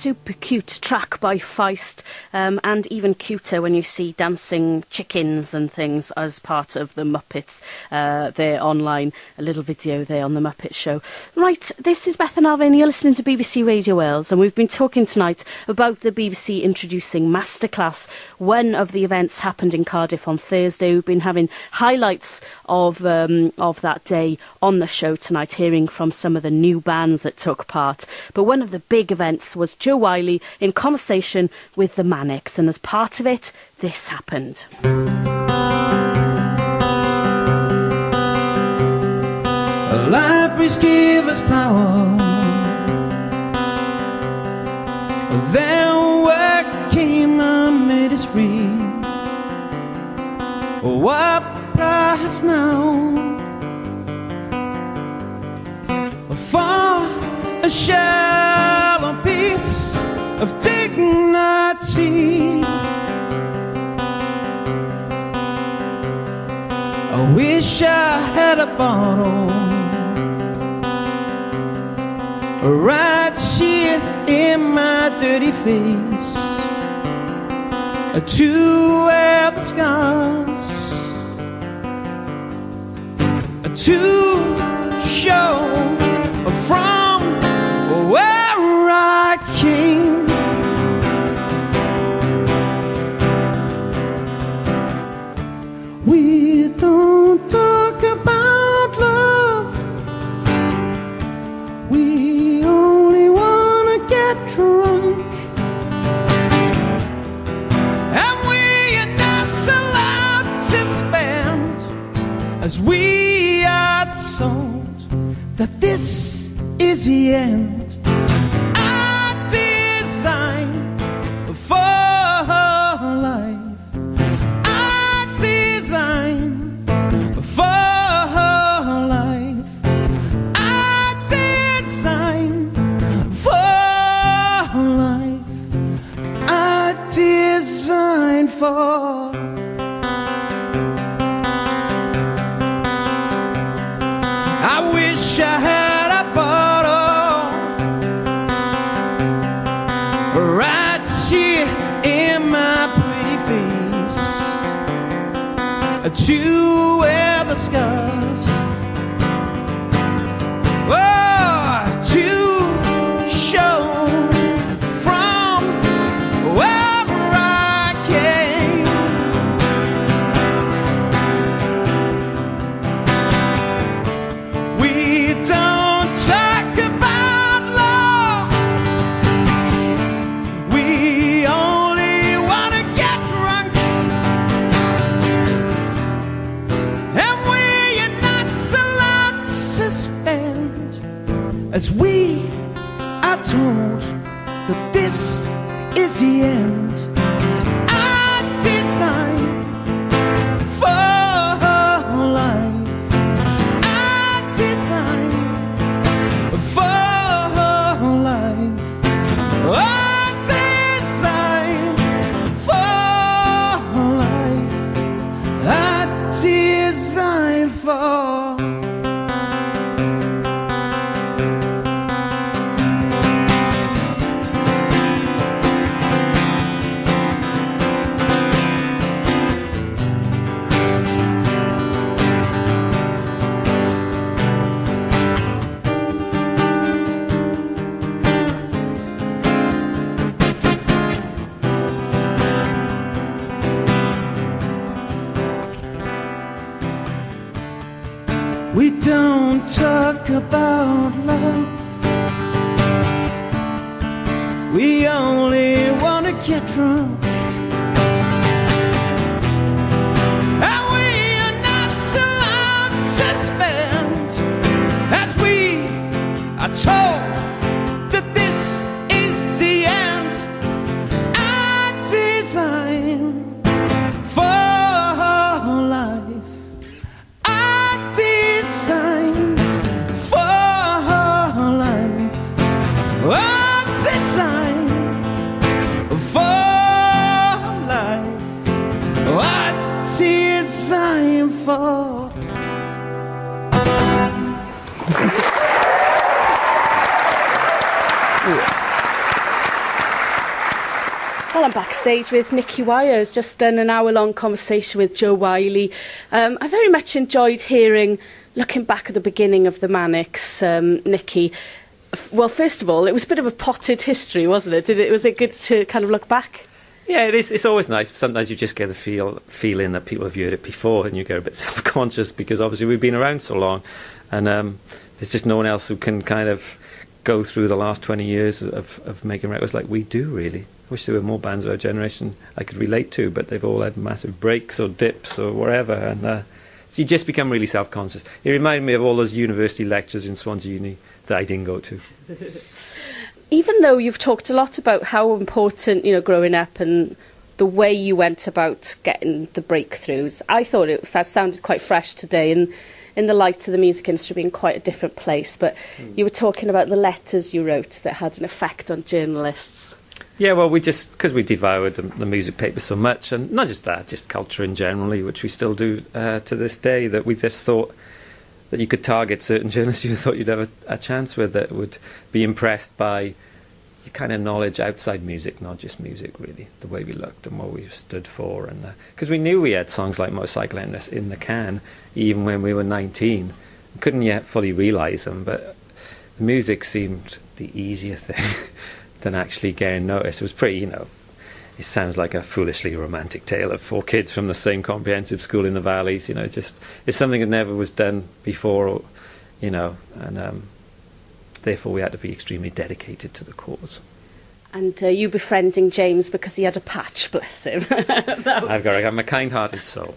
super cute track by Feist, and even cuter when you see dancing chickens and things as part of the Muppets there online. A little video there on the Muppet Show. Right, this is Bethan, you're listening to BBC Radio Wales, and we've been talking tonight about the BBC introducing Masterclass. One of the events happened in Cardiff on Thursday. We've been having highlights of that day on the show tonight, hearing from some of the new bands that took part. But one of the big events was Joe Wiley in conversation with the Manics, and as part of it, this happened. Libraries give us power, then work came and made us free. What price now for a shallow piece of dignity? I wish I had a bottle right here in my dirty face to wear the scars, to show from where I came. We don't talk about love, we only wanna get drunk, and we are not allowed to spend, as we are told that this is the end. I design for life, I design for life, I design for life, I design for. I wish I had a bottle right here in my pretty face to wear the scars, oh, to show from where I came. We don't talk about love, we only want to get drunk, and we are not allowed to spend, as we are told that this is the end. I design for life, I design for life, I design for life, I design for. We don't talk about love, we only want to get drunk, and we are not allowed to spend, as we are told that this is the end. I design for life, I design for life, I design for life, I design for. Well, I'm backstage with Nicky Wires, just done an hour-long conversation with Joe Wiley. I very much enjoyed looking back at the beginning of the Manics, Nicky. Well, first of all, it was a bit of a potted history, wasn't it? Was it good to kind of look back? Yeah, it is. It's always nice. Sometimes you just get the feeling that people have heard it before, and you get a bit self-conscious because obviously we've been around so long, and there's just no one else who can kind of go through the last 20 years of making records like we do, really. I wish there were more bands of our generation I could relate to, but they've all had massive breaks or dips or whatever, and so you just become really self-conscious. It reminded me of all those university lectures in Swansea Uni that I didn't go to. Even though you've talked a lot about how important, growing up and the way you went about getting the breakthroughs, I thought that sounded quite fresh today, and in the light of the music industry being quite a different place. But you were talking about the letters you wrote that had an effect on journalists. Yeah, well, because we devoured the music paper so much, and not just that, just culture in generally, which we still do to this day, that we just thought that you could target certain journalists you thought you'd have a chance with, that would be impressed by your kind of knowledge outside music, not just music, really, the way we looked and what we stood for. And because we knew we had songs like Motorcycle in the can, even when we were 19. We couldn't yet fully realise them, but the music seemed the easier thing than actually getting noticed. It was pretty, it sounds like a foolishly romantic tale of 4 kids from the same comprehensive school in the valleys. It's something that never was done before, and therefore we had to be extremely dedicated to the cause. And you befriending James because he had a patch, bless him. I'm a kind-hearted soul.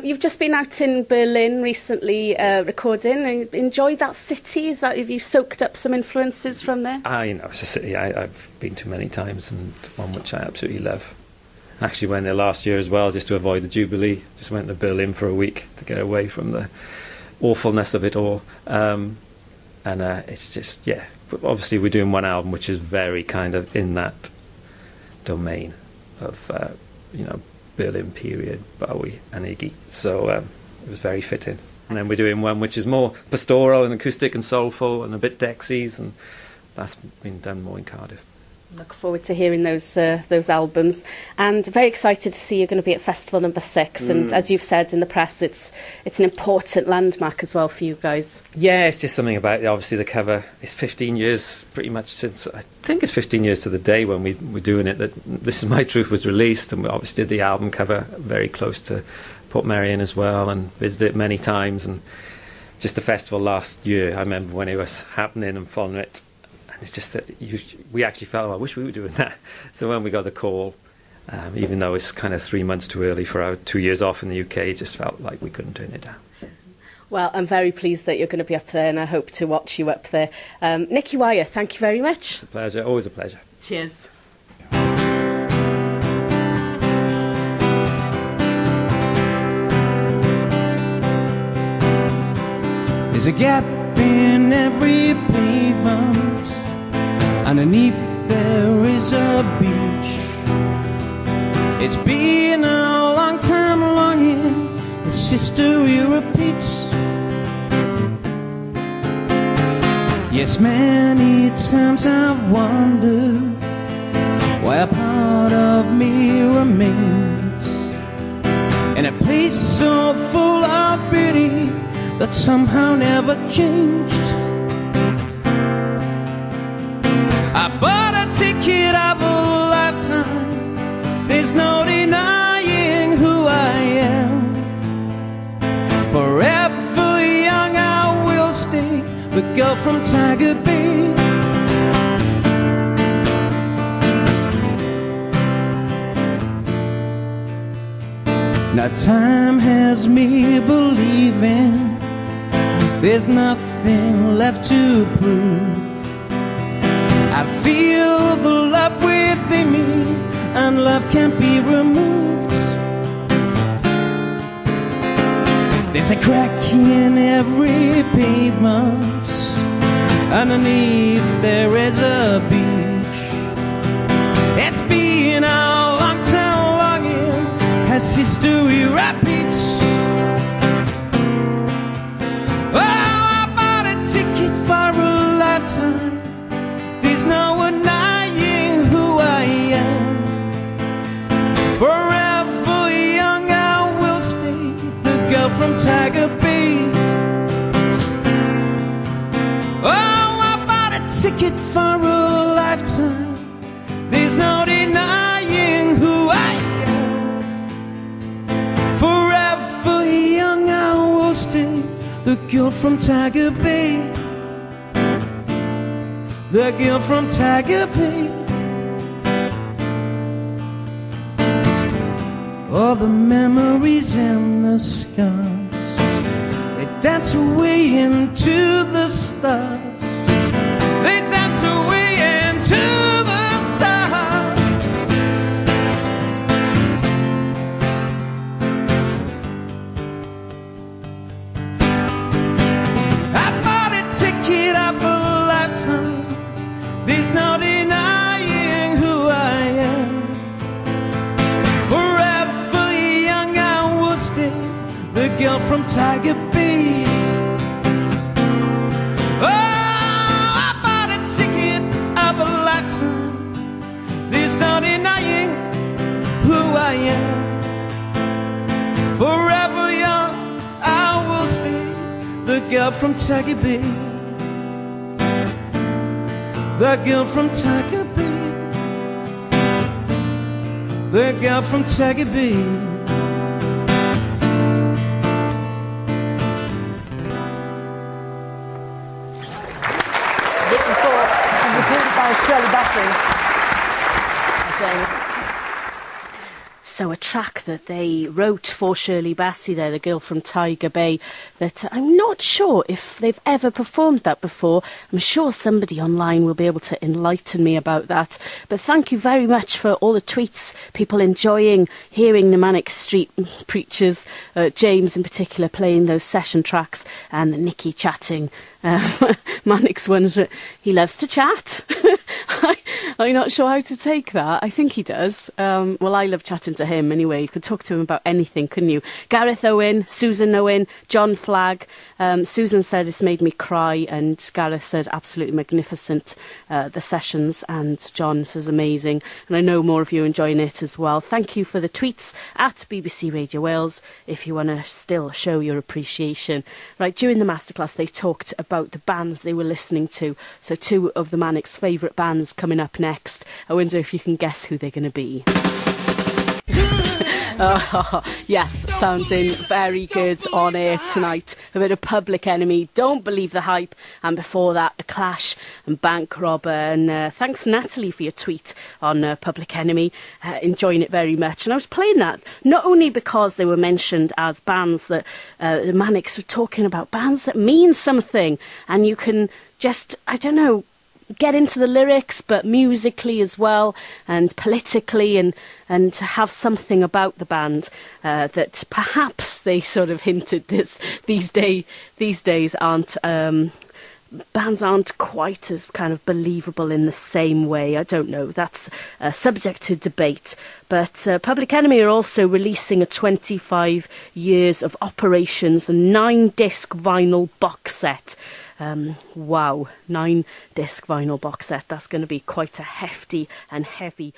You've just been out in Berlin recently recording. Enjoy that city? Have you soaked up some influences from there? It's a city I've been to many times, and one which I absolutely love. Actually went there last year as well, just to avoid the Jubilee. Just went to Berlin for a week to get away from the awfulness of it all. It's just, yeah. But obviously we're doing one album which is very kind of in that domain of, Berlin period, Bowie and Iggy. So it was very fitting. And then we're doing one which is more pastoral and acoustic and soulful and a bit Dexies, and that's been done more in Cardiff. Look forward to hearing those albums, and very excited to see you're going to be at Festival number 6. And as you've said in the press, it's an important landmark as well for you guys. Yeah, it's just something about obviously the cover. It's 15 years pretty much since, I think it's 15 years to the day when we're doing it, that This Is My Truth was released, and we obviously did the album cover very close to Portmeirion as well, and visited it many times. And just the festival last year, I remember when it was happening and following it. It's just that we actually felt, I wish we were doing that. So when we got the call, even though it's kind of 3 months too early for our 2 years off in the UK, it just felt like we couldn't turn it down. Well, I'm very pleased that you're going to be up there, and I hope to watch you up there. Nicky Wire, thank you very much. It's a pleasure, always a pleasure. Cheers. There's a gap in every pavement. Underneath there is a beach. It's been a long time longing. This history repeats. Yes, many times I've wondered why a part of me remains in a place so full of beauty that somehow never changed. I bought a ticket of a lifetime. There's no denying who I am. Forever young I will stay, the girl from Tiger Bay. Now time has me believing there's nothing left to prove. I feel the love within me, and love can't be removed. There's a crack in every pavement. Underneath there is a beach. It's been a long time longing as history repeats. Oh, I bought a ticket for a lifetime. There's no denying who I am. from Tiger Bay, the girl from Tiger Bay. All the memories and the scars, they dance away into the stars. They dance away into the stars. I bought a ticket of a lifetime. There's no denying who I am. Forever young I will stay, the girl from Tiger Bay. Oh, I bought a ticket of a lifetime. There's no denying who I am. Forever young I will stay, the girl from Tiger Bay. The girl from Tiger Bay. The girl from Tiger Bay. Written for and recorded by Shirley Bassey. So a track that they wrote for Shirley Bassey there, the girl from Tiger Bay, that I'm not sure if they've ever performed that before. I'm sure somebody online will be able to enlighten me about that. But thank you very much for all the tweets, people enjoying hearing the Manic Street Preachers, James in particular playing those session tracks, and Nicky chatting. Manic's ones, he loves to chat. I'm not sure how to take that. I think he does. Well, I love chatting to him anyway. You could talk to him about anything, couldn't you? Gareth Owen, Susan Owen, John Flagg. Susan said it's made me cry, and Gareth said absolutely magnificent, the sessions, and John says amazing. And I know more of you enjoying it as well. Thank you for the tweets at BBC Radio Wales if you want to still show your appreciation. Right, during the masterclass they talked about the bands they were listening to. So two of the Manic's favourite bands coming up next. I wonder if you can guess who they're going to be. Oh, yes, sounding very good on air tonight. A bit of Public Enemy, Don't Believe the Hype, and before that, A Clash and Bank Robber. And thanks, Natalie, for your tweet on Public Enemy. Enjoying it very much. And I was playing that not only because they were mentioned as bands that the Manics were talking about, bands that mean something, and you can just, I don't know, get into the lyrics, but musically as well, and politically, and to have something about the band that perhaps they sort of hinted these days aren't bands aren't quite as kind of believable in the same way. I don't know. That's subject to debate. But Public Enemy are also releasing a 25 years of operations, a 9-disc vinyl box set. Wow, 9-disc vinyl box set. That's going to be quite a hefty and heavy